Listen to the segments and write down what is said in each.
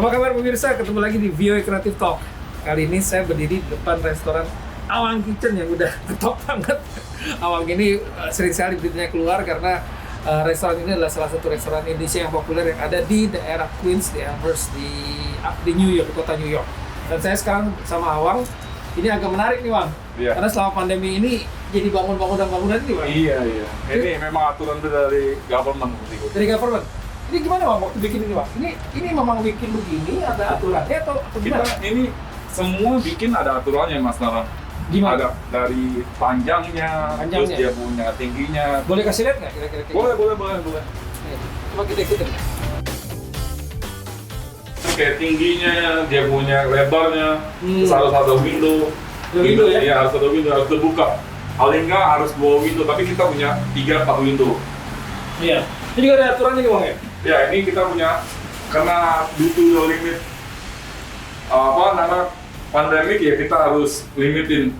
Apa kabar pemirsa? Ketemu lagi di VOA Creative Talk. Kali ini saya berdiri di depan restoran Awang Kitchen yang udah top banget. Awang ini sering sekali beritanya keluar karena restoran ini adalah salah satu restoran Indonesia yang populer yang ada di daerah Queens, di Amherst, di New York, kota New York. Dan saya sekarang sama Awang. Ini agak menarik nih, Wang. Iya. Karena selama pandemi ini jadi bangunan ini, Wang. Iya. Ini memang aturan dari government. Dari government. Ini gimana, Wang, waktu bikin ini, Wang? Ini memang bikin begini, ada aturannya atau Kita gimana? ini semua bikin ada aturannya, Mas Nara. Gimana? Ada dari panjangnya, terus dia punya tingginya. Boleh kasih lihat nggak kira-kira? Boleh. Coba kita ikutin. Kayak tingginya, dia punya lebarnya, terus harus ada window. Ada window ya? Iya, harus ada window, harus terbuka. Paling nggak harus 2 window, tapi kita punya 3-4 window. Iya. Ini juga ada aturannya nih, Bang, ya? Ya, ini kita punya, karena due to the limit pandemik ya, kita harus limitin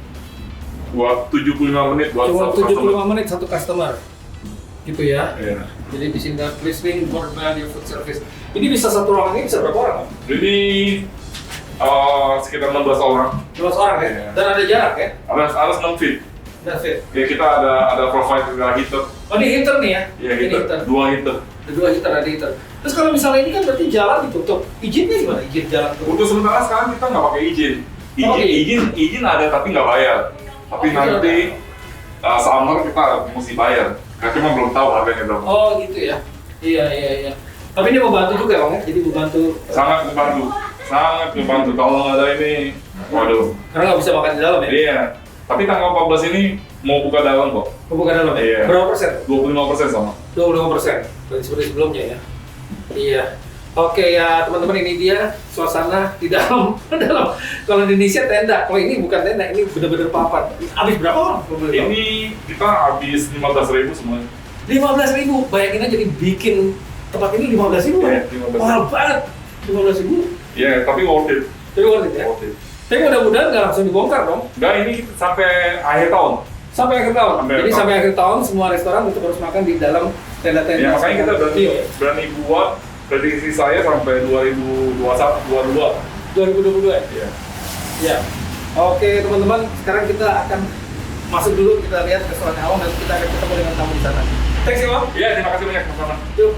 buat 75 menit buat Cuma satu 75 customer. menit satu customer. Gitu ya? Iya. Jadi di sini ada please bring more value food service. Ini bisa satu ruangan ini bisa berapa orang? Bang? Jadi sekitar 16 orang. 12 orang ya? Iya. Dan ada jarak ya? Harus 6 feet. That's it. Ya, kita ada provide heater. Oh, ini heater nih ya? Iya, Ini heater. 2 heater. Ada 2 heater, ada heater. Terus kalau misalnya ini kan berarti jalan ditutup. Izinnya gimana? Izin jalan tutup? Untuk sementara sekarang kita nggak pakai izin. Izin ada tapi nggak bayar. Tapi nanti summer kita mesti bayar. Karena cuma belum tahu harganya berapa. Oh gitu ya? Iya. Tapi ini membantu juga, Bang, ya? Jadi membantu. Sangat membantu. Kalau nggak ada ini, waduh. Karena nggak bisa makan di dalam ya? Iya. Tapi tanggal 14 ini mau buka dalam kok. Bukan dalam ya? Iya. Berapa persen? 25% sama. 25%. Berarti seperti sebelumnya ya? Iya. Oke ya teman-teman, ini dia suasana di dalam. Kalau di Indonesia tenda, kalau ini bukan tenda, ini bener-bener papan. Habis berapa orang? Ini kita habis 15.000 semuanya. 15.000. Bayangin aja dibikin tempat ini 15.000 Iya, kan? 15.000. Mahal banget. 15.000. Iya, tapi worth it. Tapi worth it ya? Worth it. Tapi mudah-mudahan nggak langsung dibongkar dong. Nah, ini sampai akhir tahun. Sampai akhir tahun. Jadi sampai akhir tahun semua restoran untuk harus makan di dalam tenda-tenda. Ya, makanya kita Iya. berani buat prediksi saya sampai 2022. 2022 ya? Iya. Ya. Oke teman-teman, sekarang kita akan masuk dulu, kita lihat restoran Awang dan kita akan ketemu dengan tamu di sana. Thanks ya, Bang. Iya, terima kasih banyak teman-teman. Yuk.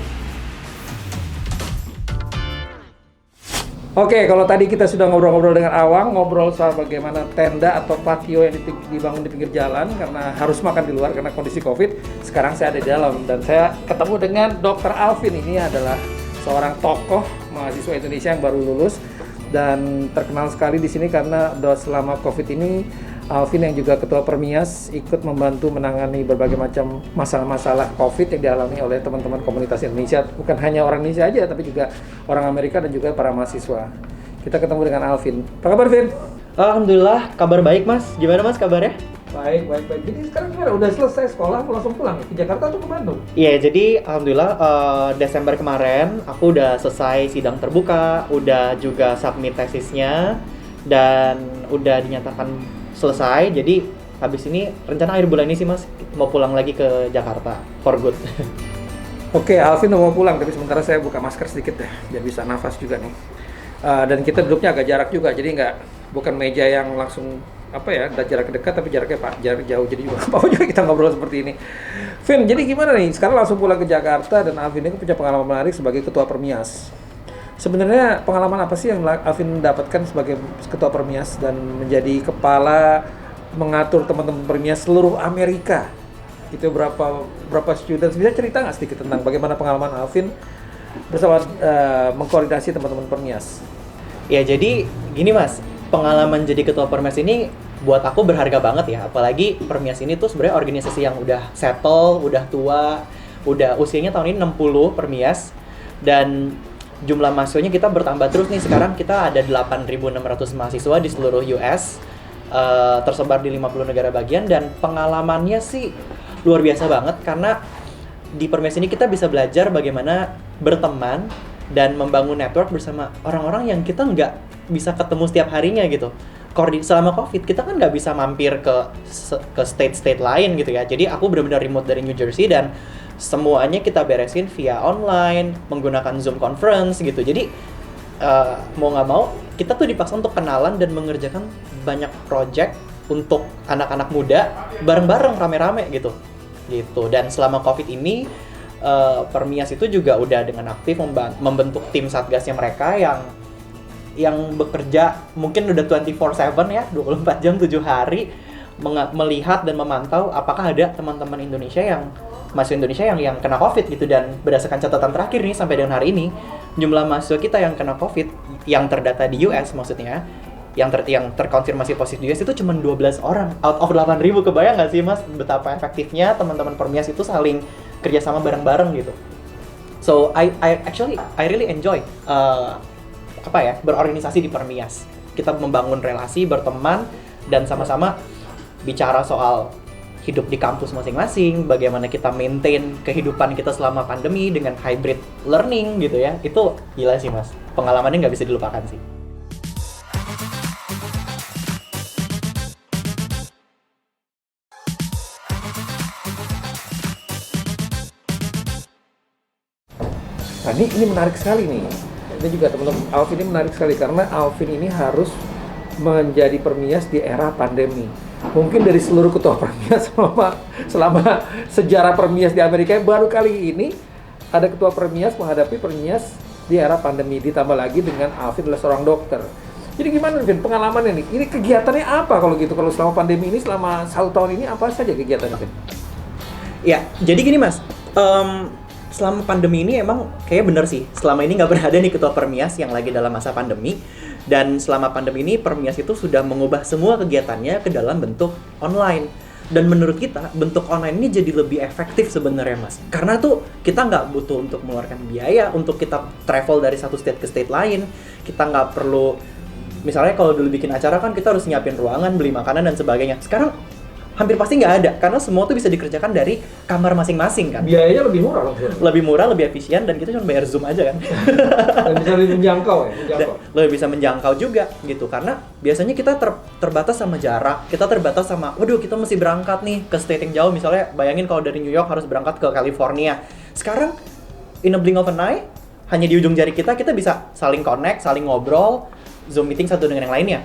Oke, kalau tadi kita sudah ngobrol-ngobrol dengan Awang, ngobrol soal bagaimana tenda atau patio yang dibangun di pinggir jalan karena harus makan di luar karena kondisi Covid. Sekarang saya ada di dalam dan saya ketemu dengan Dr. Alvin. Ini adalah seorang tokoh mahasiswa Indonesia yang baru lulus dan terkenal sekali di sini karena selama Covid ini Alvin yang juga ketua Permias ikut membantu menangani berbagai macam masalah-masalah Covid yang dialami oleh teman-teman komunitas Indonesia. Bukan hanya orang Indonesia aja, tapi juga orang Amerika dan juga para mahasiswa. Kita ketemu dengan Alvin. Apa kabar, Vin? Alhamdulillah, kabar baik Mas. Gimana Mas kabarnya? Baik. Jadi sekarang gimana? Udah selesai sekolah, langsung pulang ya? Ke Jakarta atau ke Bandung? Iya, jadi Alhamdulillah Desember kemarin aku udah selesai sidang terbuka, udah juga submit tesisnya, dan udah dinyatakan selesai. Jadi habis ini rencana akhir bulan ini sih Mas mau pulang lagi ke Jakarta for good. Oke, Alvin udah mau pulang, tapi sementara saya buka masker sedikit deh, biar bisa nafas juga nih. Dan kita duduknya agak jarak juga, jadi bukan meja yang langsung ada jarak dekat, tapi jarak jauh, jadi juga apa juga kita ngobrol seperti ini. Vin, jadi gimana nih? Sekarang langsung pulang ke Jakarta dan Alvin ini punya pengalaman menarik sebagai ketua Permias. Sebenarnya pengalaman apa sih yang Alvin dapatkan sebagai ketua Permias dan menjadi kepala mengatur teman-teman Permias seluruh Amerika? Itu berapa students? Bisa cerita nggak sedikit tentang bagaimana pengalaman Alvin bersama mengkoordinasi teman-teman Permias? Ya jadi gini Mas, pengalaman jadi ketua Permias ini buat aku berharga banget ya. Apalagi Permias ini tuh sebenarnya organisasi yang udah settle, udah tua, udah usianya tahun ini 60 Permias, dan jumlah mahasiswanya kita bertambah terus nih. Sekarang kita ada 8.600 mahasiswa di seluruh US, tersebar di 50 negara bagian, dan pengalamannya sih luar biasa banget karena di Permias ini kita bisa belajar bagaimana berteman dan membangun network bersama orang-orang yang kita nggak bisa ketemu setiap harinya gitu. Selama COVID kita kan nggak bisa mampir ke state lain gitu ya. Jadi aku benar-benar remote dari New Jersey dan semuanya kita beresin via online, menggunakan Zoom conference gitu. Jadi mau nggak mau kita tuh dipaksa untuk kenalan dan mengerjakan banyak project untuk anak-anak muda bareng-bareng rame-rame gitu. Dan selama COVID ini Permias itu juga udah dengan aktif membentuk tim satgasnya mereka yang bekerja mungkin udah 24/7 ya, 24 jam 7 hari melihat dan memantau apakah ada teman-teman Indonesia yang kena COVID gitu. Dan berdasarkan catatan terakhir nih sampai dengan hari ini, jumlah mahasiswa kita yang kena COVID yang terdata di US maksudnya, yang terkonfirmasi positif di US itu cuma 12 orang out of 8.000. Kebayang nggak sih Mas betapa efektifnya teman-teman Permias itu saling kerjasama bareng-bareng gitu. So I really enjoy berorganisasi di Permias. Kita membangun relasi, berteman, dan sama-sama bicara soal hidup di kampus masing-masing, bagaimana kita maintain kehidupan kita selama pandemi dengan hybrid learning gitu ya. Itu gila sih Mas, pengalamannya nggak bisa dilupakan sih. Nah ini menarik sekali nih. Ini juga teman-teman, Alvin ini menarik sekali karena Alvin ini harus menjadi Permias di era pandemi. Mungkin dari seluruh ketua Permias selama sejarah Permias di Amerika, baru kali ini ada ketua Permias menghadapi Permias di era pandemi, ditambah lagi dengan Alvin adalah seorang dokter. Jadi gimana Alvin pengalamannya nih? Ini kegiatannya apa kalau gitu? Kalau selama pandemi ini, selama 1 tahun ini apa saja kegiatannya Alvin? Ya, jadi gini Mas, selama pandemi ini emang kayaknya bener sih, selama ini nggak pernah ada nih ketua Permias yang lagi dalam masa pandemi. Dan selama pandemi ini Permias itu sudah mengubah semua kegiatannya ke dalam bentuk online. Dan menurut kita bentuk online ini jadi lebih efektif sebenarnya Mas, karena tuh kita nggak butuh untuk mengeluarkan biaya untuk kita travel dari satu state ke state lain. Kita nggak perlu, misalnya kalau dulu bikin acara kan kita harus nyiapin ruangan, beli makanan dan sebagainya. Sekarang hampir pasti nggak ada, karena semua tuh bisa dikerjakan dari kamar masing-masing kan. Biayanya lebih murah langsung. Lebih murah, lebih efisien, dan kita cuma bayar Zoom aja kan. Dan bisa lebih menjangkau ya? Lebih bisa menjangkau juga gitu, karena biasanya kita terbatas sama jarak, kita terbatas sama, waduh kita mesti berangkat nih ke state yang jauh, misalnya bayangin kalau dari New York harus berangkat ke California. Sekarang, in a blink of an eye, hanya di ujung jari kita bisa saling connect, saling ngobrol, Zoom meeting satu dengan yang lainnya.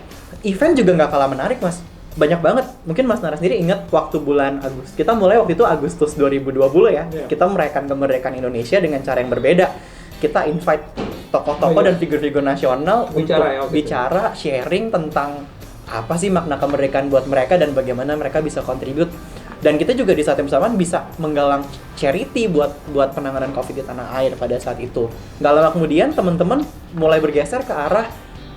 Event juga nggak kalah menarik Mas. Banyak banget. Mungkin Mas Nara sendiri ingat waktu bulan Agustus. Kita mulai waktu itu Agustus 2020 ya. Yeah. Kita merayakan kemerdekaan Indonesia dengan cara yang berbeda. Kita invite tokoh-tokoh dan figur-figur nasional untuk bicara, sharing tentang apa sih makna kemerdekaan buat mereka dan bagaimana mereka bisa kontribut. Dan kita juga di saat yang bersamaan bisa menggalang charity buat penanganan COVID di tanah air pada saat itu. Nggak lama kemudian teman-teman mulai bergeser ke arah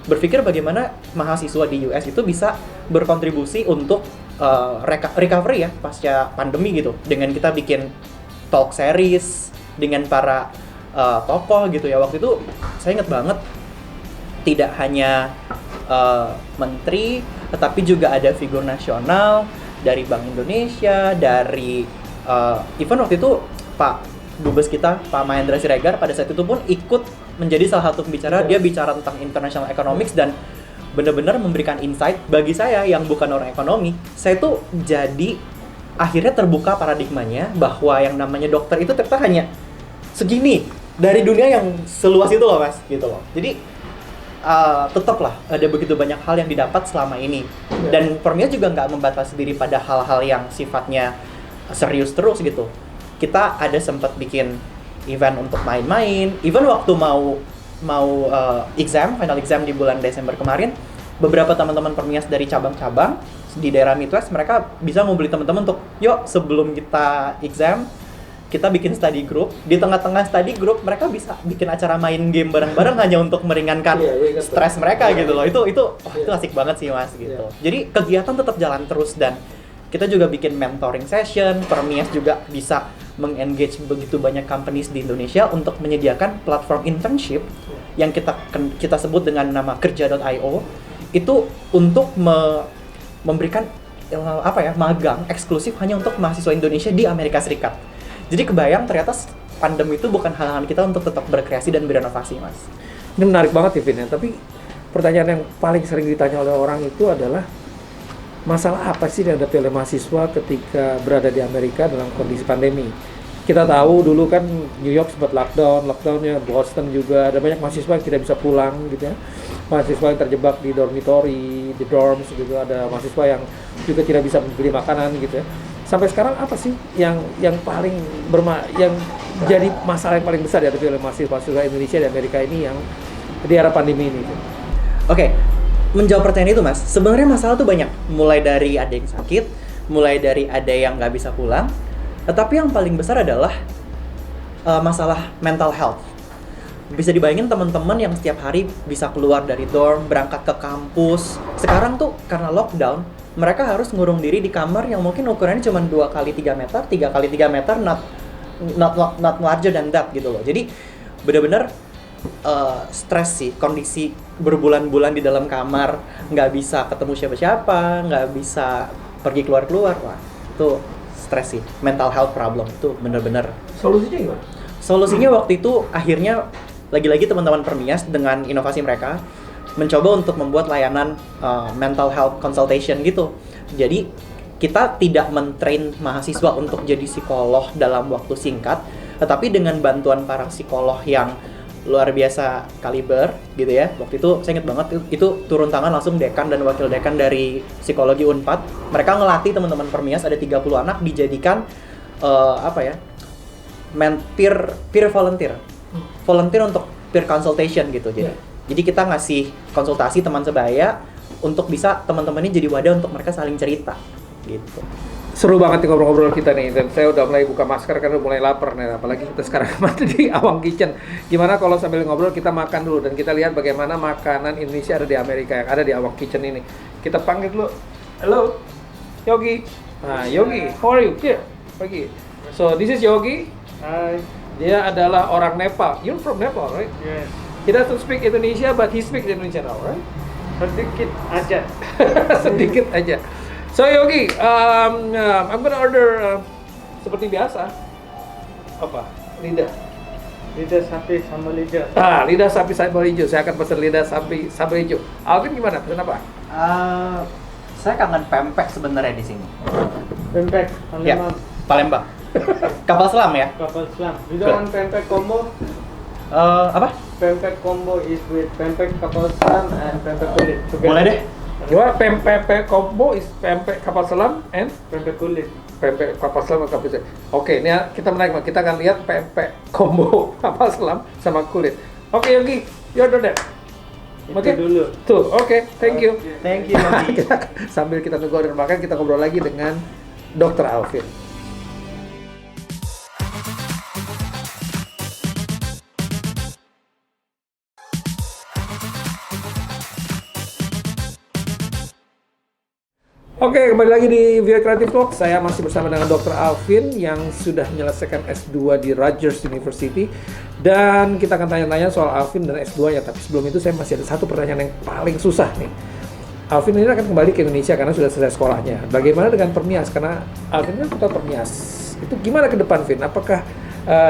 berpikir bagaimana mahasiswa di US itu bisa berkontribusi untuk recovery ya pasca pandemi gitu, dengan kita bikin talk series dengan para tokoh gitu ya. Waktu itu saya ingat banget, tidak hanya menteri tetapi juga ada figur nasional dari Bank Indonesia, dari even waktu itu Pak Dubes kita, Pak Mahendra Siregar pada saat itu pun ikut menjadi salah satu pembicara. Dia bicara tentang international economics dan benar-benar memberikan insight bagi saya yang bukan orang ekonomi. Saya tuh jadi akhirnya terbuka paradigmanya bahwa yang namanya dokter itu ternyata hanya segini dari dunia yang seluas itu loh Mas, gitu loh. Jadi tetaplah ada begitu banyak hal yang didapat selama ini. Dan Permias juga nggak membatasi diri pada hal-hal yang sifatnya serius terus gitu. Kita ada sempat bikin event untuk main-main. Even waktu mau final exam di bulan Desember kemarin, beberapa teman-teman Permias dari cabang-cabang di daerah Midwest, mereka bisa ngumpulin teman-teman untuk, yuk sebelum kita exam, kita bikin study group. Di tengah-tengah study group, mereka bisa bikin acara main game bareng-bareng hanya untuk meringankan stres mereka gitu loh. Itu asik banget sih Mas gitu. Jadi kegiatan tetap jalan terus, dan kita juga bikin mentoring session. Permias juga bisa meng-engage begitu banyak companies di Indonesia untuk menyediakan platform internship yang kita sebut dengan nama kerja.io, itu untuk memberikan magang eksklusif hanya untuk mahasiswa Indonesia di Amerika Serikat. Jadi kebayang ternyata pandemi itu bukan halangan kita untuk tetap berkreasi dan berinovasi Mas. Ini menarik banget ya Vin ya, tapi pertanyaan yang paling sering ditanya oleh orang itu adalah masalah apa sih yang dihadapi oleh mahasiswa ketika berada di Amerika dalam kondisi pandemi? kita tahu dulu kan New York sempat lockdownnya Boston juga ada banyak mahasiswa yang tidak bisa pulang gitu ya. Mahasiswa yang terjebak di dormitory, di dorms gitu, ada mahasiswa yang juga tidak bisa beli makanan gitu ya. Sampai sekarang apa sih yang paling yang jadi masalah yang paling besar dihadapi oleh mahasiswa Indonesia di Amerika ini yang di era pandemi ini? Oke, menjawab pertanyaan itu Mas, sebenarnya masalah tuh banyak. Mulai dari ada yang sakit, mulai dari ada yang nggak bisa pulang. Tetapi yang paling besar adalah masalah mental health. Bisa dibayangin teman-teman yang setiap hari bisa keluar dari dorm, berangkat ke kampus. Sekarang tuh karena lockdown, mereka harus ngurung diri di kamar yang mungkin ukurannya cuma 2x3 meter, 3x3 meter, not larger than that gitu loh. Jadi benar-benar stres sih, kondisi berbulan-bulan di dalam kamar, nggak bisa ketemu siapa-siapa, nggak bisa pergi keluar-keluar, wah itu stres sih, mental health problem itu bener-bener. Solusinya gimana? Solusinya waktu itu akhirnya lagi-lagi teman-teman Permias dengan inovasi mereka mencoba untuk membuat layanan mental health consultation gitu. Jadi kita tidak mentrain mahasiswa untuk jadi psikolog dalam waktu singkat, tetapi dengan bantuan para psikolog yang luar biasa kaliber gitu ya. Waktu itu saya ingat banget itu turun tangan langsung dekan dan wakil dekan dari psikologi Unpad. Mereka ngelatih teman-teman Permias ada 30 anak dijadikan peer volunteer. Volunteer untuk peer consultation gitu. Jadi kita ngasih konsultasi teman sebaya untuk bisa teman-teman ini jadi wadah untuk mereka saling cerita gitu. Seru banget nih ngobrol-ngobrol kita nih, dan saya udah mulai buka masker karena udah mulai lapar nih, apalagi kita sekarang masih di Awang Kitchen. Gimana kalau sambil ngobrol kita makan dulu dan kita lihat bagaimana makanan Indonesia ada di Amerika yang ada di Awang Kitchen ini. Kita panggil dulu. Hello, Yogi. Nah, Yogi, how are you? Here, Yogi. So this is Yogi. Hi. Dia adalah orang Nepal. You're from Nepal, right? Yes. He doesn't speak Indonesia, but he speaks Indonesian now, right? Sedikit aja. Sedikit aja. So Yogi, I'm gonna order seperti biasa. Apa? Lidah. Lidah sapi sambal hijau. Lidah sapi sambal hijau. Saya akan pesan lidah sapi sambal hijau. Alvin gimana? Pesan apa? Saya kangen pempek sebenarnya di sini. Pempek Ya, Palembang. Palembang. Kapal selam ya? Kapal selam. You don't want pempek combo? Apa? Pempek combo is with pempek kapal selam and pempek kulit. Boleh deh. Gimana? Pempek combo is pempek kapal selam and Pempek kulit. pempek kapal selam dan kapal selam. Oke, ini kita menarik. Kita akan lihat pempek combo kapal selam sama kulit. Oke, Yogi, you order that. Itu dulu. Tuh, oke, thank you. Okay. Thank you. Yogi. Sambil kita nunggu order makan, kita ngobrol lagi dengan Dr. Alvin. Oke, kembali lagi di Via Creative Talk. Saya masih bersama dengan Dr. Alvin yang sudah menyelesaikan S2 di Rutgers University. Dan kita akan tanya-tanya soal Alvin dan S2-nya. Tapi sebelum itu saya masih ada satu pertanyaan yang paling susah nih. Alvin ini akan kembali ke Indonesia karena sudah selesai sekolahnya. Bagaimana dengan Permias? Karena Alvin kan ketua Permias. Itu gimana ke depan, Vin? Apakah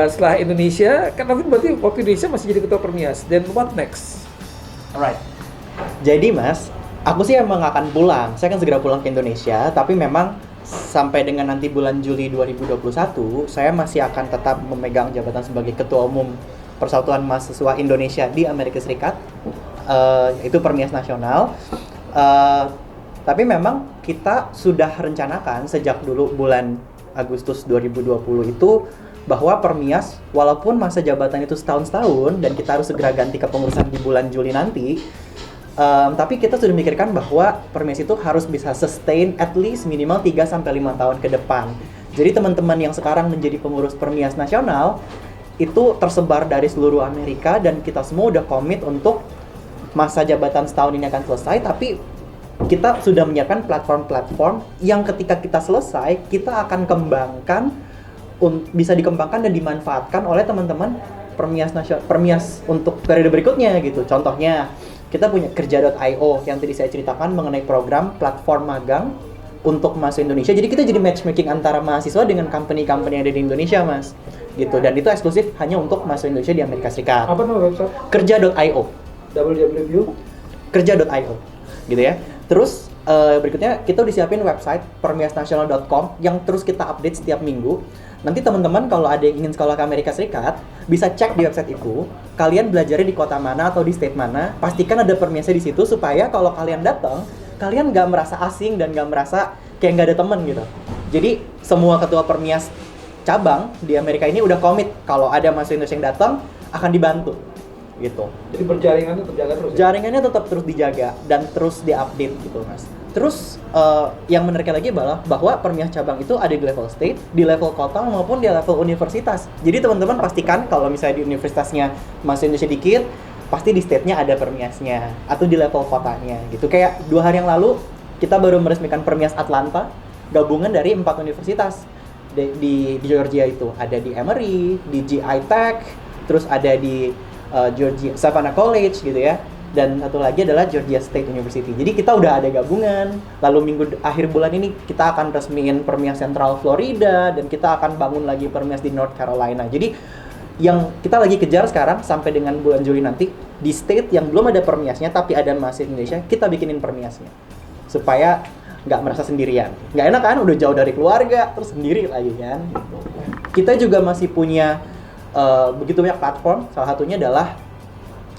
setelah Indonesia, kan Alvin berarti waktu Indonesia masih jadi ketua Permias. Then what next? Alright. Jadi Mas, aku sih emang akan pulang. Saya akan segera pulang ke Indonesia, tapi memang sampai dengan nanti bulan Juli 2021, saya masih akan tetap memegang jabatan sebagai Ketua Umum Persatuan Mahasiswa Indonesia di Amerika Serikat. Itu Permias Nasional. Tapi memang kita sudah rencanakan sejak dulu bulan Agustus 2020 itu bahwa Permias, walaupun masa jabatan itu setahun-setahun dan kita harus segera ganti kepengurusan di bulan Juli nanti, tapi kita sudah memikirkan bahwa Permias itu harus bisa sustain at least minimal 3-5 tahun ke depan. Jadi teman-teman yang sekarang menjadi pengurus Permias Nasional itu tersebar dari seluruh Amerika dan kita semua udah komit untuk masa jabatan setahun ini akan selesai, tapi kita sudah menyiapkan platform-platform yang ketika kita selesai, kita akan kembangkan, bisa dikembangkan dan dimanfaatkan oleh teman-teman Permias untuk periode berikutnya gitu. Contohnya, kita punya kerja.io yang tadi saya ceritakan mengenai program platform magang untuk mahasiswa Indonesia. Jadi kita jadi matchmaking antara mahasiswa dengan company-company yang ada di Indonesia, Mas. Gitu. Dan itu eksklusif hanya untuk mahasiswa Indonesia di Amerika Serikat. Apa nama website? Kerja.io. www. Kerja.io. Gitu ya. Terus berikutnya kita udah siapin website permiasnasional.com yang terus kita update setiap minggu. Nanti teman-teman kalau ada yang ingin sekolah ke Amerika Serikat, bisa cek di website itu, kalian belajarnya di kota mana atau di state mana, pastikan ada permiasnya di situ supaya kalau kalian datang, kalian nggak merasa asing dan nggak merasa kayak nggak ada temen gitu. Jadi semua ketua permias cabang di Amerika ini udah komit kalau ada mahasiswa Indonesia yang datang akan dibantu gitu. Jadi berjaringannya terjaga terus. Ya? Jaringannya tetap terus dijaga dan terus diupdate gitu mas. Terus yang menariknya lagi adalah bahwa permias cabang itu ada di level state, di level kota maupun di level universitas. Jadi teman-teman pastikan kalau misalnya di universitasnya masih Indonesia dikit, pasti di state-nya ada permiasnya atau di level kotanya gitu. Kayak 2 hari yang lalu kita baru meresmikan permias Atlanta, gabungan dari 4 universitas di Georgia itu. Ada di Emory, di GI Tech, terus ada di Georgia Savannah College gitu ya. Dan satu lagi adalah Georgia State University. Jadi kita udah ada gabungan. Lalu akhir bulan ini kita akan resmiin permias Central Florida dan kita akan bangun lagi permias di North Carolina. Jadi yang kita lagi kejar sekarang sampai dengan bulan Juli nanti di state yang belum ada permiasnya tapi ada mahasiswa Indonesia, kita bikinin permiasnya supaya nggak merasa sendirian. Nggak enak kan, udah jauh dari keluarga terus sendiri lagi kan. Gitu. Kita juga masih punya begitu banyak platform. Salah satunya adalah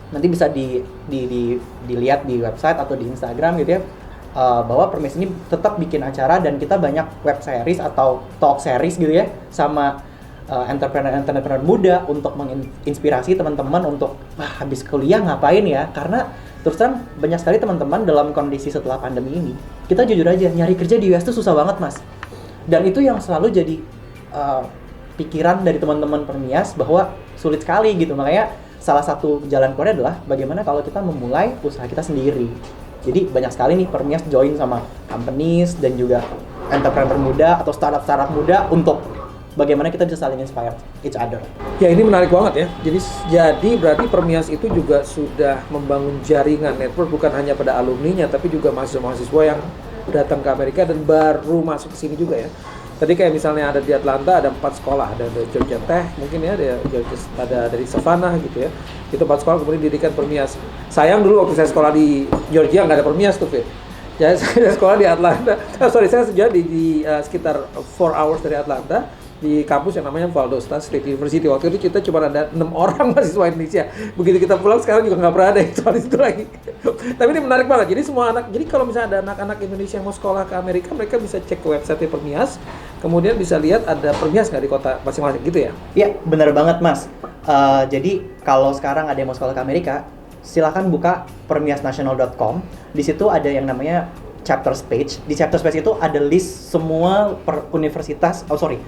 nanti bisa dilihat di website atau di Instagram gitu ya, bahwa permias ini tetap bikin acara dan kita banyak web series atau talk series gitu ya sama entrepreneur muda untuk menginspirasi teman-teman untuk habis kuliah ngapain ya, karena terus terang banyak sekali teman-teman dalam kondisi setelah pandemi ini, kita jujur aja nyari kerja di US tuh susah banget mas, dan itu yang selalu jadi pikiran dari teman-teman permias bahwa sulit sekali gitu. Makanya salah satu jalan keluarnya adalah bagaimana kalau kita memulai usaha kita sendiri. Jadi banyak sekali nih permias join sama companies dan juga entrepreneur muda atau startup muda untuk bagaimana kita bisa saling inspire each other. Ya ini menarik banget ya. Jadi berarti permias itu juga sudah membangun jaringan network bukan hanya pada alumninya tapi juga mahasiswa-mahasiswa yang datang ke Amerika dan baru masuk ke sini juga ya. Tadi kayak misalnya ada di Atlanta ada 4 sekolah, ada Georgia Tech mungkin ya, ada dari Savannah gitu ya. Itu 4 sekolah kemudian didirikan permias. Sayang dulu waktu saya sekolah di Georgia nggak ada permias tuh Fit. Jadi saya sekolah di Atlanta. Saya sudah di sekitar 4 hours dari Atlanta di kampus yang namanya Valdosta State University. Waktu itu kita cuma ada 6 orang mahasiswa Indonesia. Begitu kita pulang sekarang juga nggak pernah ada yang soal itu lagi. Tapi ini menarik banget. Jadi semua jadi kalau misalnya ada anak-anak Indonesia yang mau sekolah ke Amerika, mereka bisa cek ke website Permias, kemudian bisa lihat ada Permias nggak di kota masing-masing gitu ya? Iya, benar banget mas. Jadi kalau sekarang ada yang mau sekolah ke Amerika, silakan buka permiasnasional.com. Di situ ada yang namanya chapters page. Di chapters page itu ada list semua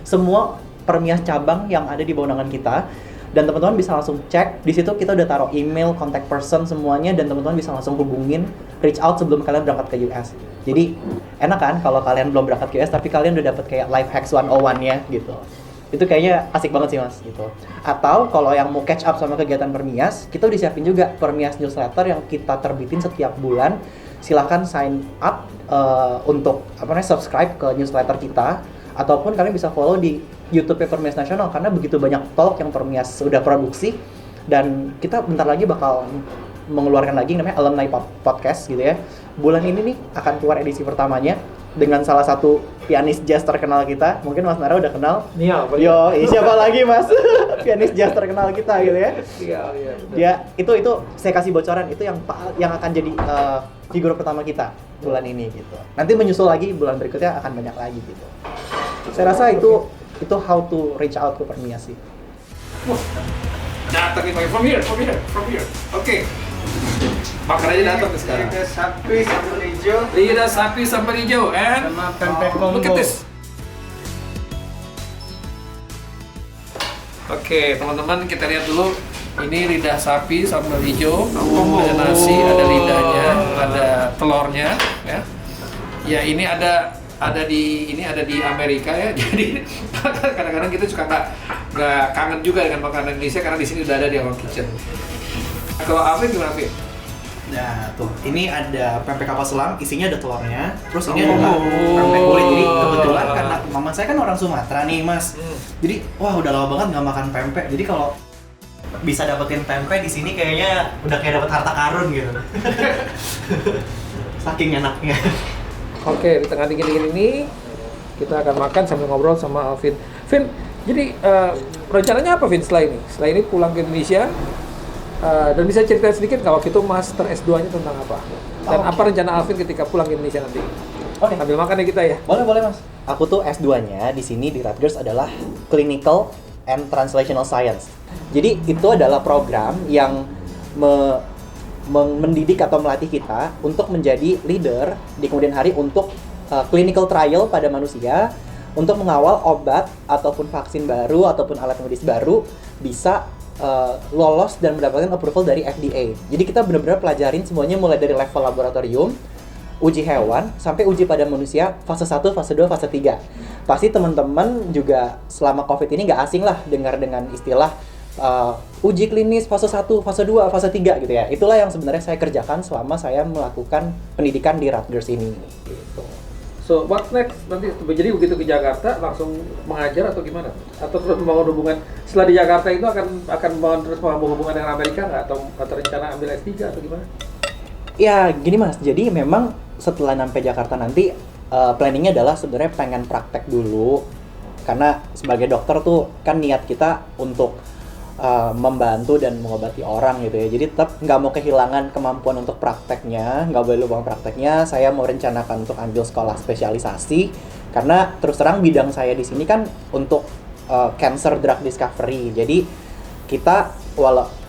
semua permias cabang yang ada di bawah naungan kita. Dan teman-teman bisa langsung cek. Di situ kita udah taruh email, contact person semuanya, dan teman-teman bisa langsung hubungin, reach out sebelum kalian berangkat ke US. Jadi enak kan kalau kalian belum berangkat ke US tapi kalian udah dapet kayak life hacks 101-nya gitu. Itu kayaknya asik banget sih mas gitu. Atau kalau yang mau catch up sama kegiatan Permias, kita udah siapin juga Permias newsletter yang kita terbitin setiap bulan. Silahkan sign up untuk subscribe ke newsletter kita, ataupun kalian bisa follow di YouTube Permias Nasional karena begitu banyak talk yang Permias sudah produksi, dan kita bentar lagi bakal mengeluarkan lagi namanya Alumni Podcast gitu ya. Bulan ini nih akan keluar edisi pertamanya dengan salah satu pianis jazz terkenal kita. Mungkin Mas Nara udah kenal. Iya. Siapa lagi Mas? Pianis jazz terkenal kita gitu ya. Iya. Ya, itu saya kasih bocoran, itu yang akan jadi figur pertama kita bulan ini gitu. Nanti menyusul lagi bulan berikutnya akan banyak lagi gitu. Saya rasa itu how to reach out ke Permias sih. Datang nih from here. Oke. Makan aja datang ke sekarang. Lidah sapi sambal hijau. Lidah sapi sambal hijau, and Sama pempek combo. look at this. Oke, teman-teman kita lihat dulu. Ini lidah sapi sambal hijau, ada nasi, ada lidahnya, ada telurnya, ya. Ya ini ada di Amerika ya. Jadi kadang-kadang kita suka nggak kangen juga dengan makanan Indonesia karena di sini udah ada di Alon Kitchen. Kalau Afif gimana Afif? Nah tuh, ini ada pempek kapal selam, isinya ada telurnya. Terus ini adalah pempek kulit. Jadi kebetulan karena mama saya kan orang Sumatera nih mas. Jadi udah lama banget nggak makan pempek. Jadi kalau bisa dapetin pempek di sini kayaknya udah kayak dapet harta karun gitu. Saking enaknya. Oke, di tengah dingin-dingin ini kita akan makan sambil ngobrol sama Alvin. Vin, jadi rencananya apa Vin setelah ini? Setelah ini pulang ke Indonesia dan bisa cerita sedikit nggak waktu itu master S2-nya tentang apa? Dan apa rencana Alvin ketika pulang ke Indonesia nanti? Oke. Sambil makan ya kita ya. Boleh Mas. Aku tuh S2-nya di sini di Rutgers adalah Clinical and Translational Science. Jadi itu adalah program yang mendidik atau melatih kita untuk menjadi leader di kemudian hari untuk clinical trial pada manusia untuk mengawal obat ataupun vaksin baru ataupun alat medis baru bisa lolos dan mendapatkan approval dari FDA. Jadi kita benar-benar pelajarin semuanya mulai dari level laboratorium, uji hewan, sampai uji pada manusia, fase 1, fase 2, fase 3. Pasti teman-teman juga selama COVID ini nggak asing lah dengar dengan istilah uji klinis fase 1, fase 2, fase 3 gitu ya. Itulah yang sebenarnya saya kerjakan selama saya melakukan pendidikan di Rutgers ini. Gitu. So, what next? Nanti jadi begitu ke Jakarta langsung mengajar atau gimana? Atau terus membangun hubungan setelah di Jakarta itu akan terus membangun hubungan dengan Amerika nggak? Atau rencana ambil S3 atau gimana? Ya gini Mas, jadi memang setelah sampai Jakarta nanti planningnya adalah sebenarnya pengen praktek dulu. Karena sebagai dokter tuh kan niat kita untuk membantu dan mengobati orang gitu ya. Jadi tetap nggak mau kehilangan kemampuan untuk prakteknya, nggak boleh lupa prakteknya. Saya mau rencanakan untuk ambil sekolah spesialisasi karena terus terang bidang saya di sini kan untuk cancer drug discovery. Jadi kita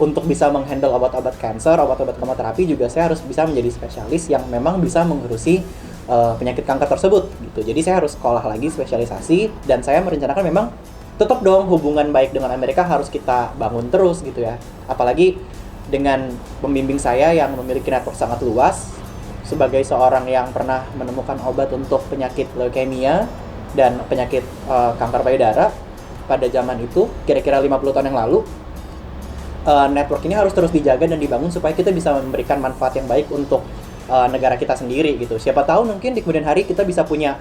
untuk bisa menghandle obat-obat cancer, obat-obat kemoterapi juga saya harus bisa menjadi spesialis yang memang bisa mengurusi penyakit kanker tersebut gitu. Jadi saya harus sekolah lagi spesialisasi dan saya merencanakan memang tetap dong hubungan baik dengan Amerika harus kita bangun terus gitu ya. Apalagi dengan pembimbing saya yang memiliki network sangat luas sebagai seorang yang pernah menemukan obat untuk penyakit leukemia dan penyakit kanker payudara pada zaman itu kira-kira 50 tahun yang lalu. Network ini harus terus dijaga dan dibangun supaya kita bisa memberikan manfaat yang baik untuk negara kita sendiri gitu. Siapa tahu mungkin di kemudian hari kita bisa punya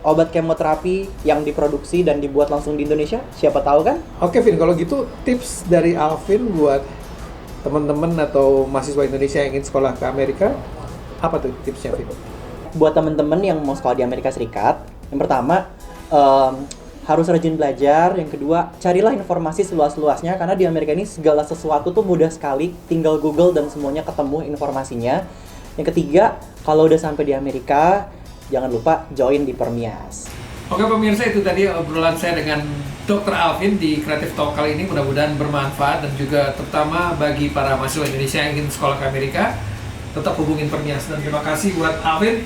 obat kemoterapi yang diproduksi dan dibuat langsung di Indonesia, siapa tahu kan? Oke Vin, kalau gitu tips dari Alvin buat teman-teman atau mahasiswa Indonesia yang ingin sekolah ke Amerika, apa tuh tipsnya Vin? Buat teman-teman yang mau sekolah di Amerika Serikat, yang pertama harus rajin belajar, yang kedua carilah informasi seluas-luasnya karena di Amerika ini segala sesuatu tuh mudah sekali, tinggal Google dan semuanya ketemu informasinya. Yang ketiga, kalau udah sampai di Amerika, jangan lupa join di Permias. Oke pemirsa, itu tadi obrolan saya dengan Dr. Alvin di Creative Talk kali ini. Mudah-mudahan bermanfaat dan juga terutama bagi para mahasiswa Indonesia yang ingin sekolah ke Amerika, tetap hubungin Permias. Dan terima kasih buat Alvin.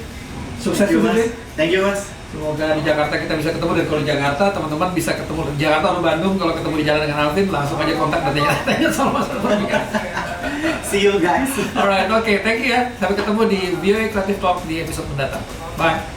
Sukses dulu, Vin. Thank you Mas. Semoga di Jakarta kita bisa ketemu, dan kalau di Jakarta teman-teman bisa ketemu di Jakarta atau Bandung, kalau ketemu di jalan dengan Alvin langsung aja kontak dan tanya soal masalah Permias. See you guys. Alright, oke, thank you ya. Sampai ketemu di VOA Creative Talk di episode mendatang. Bye.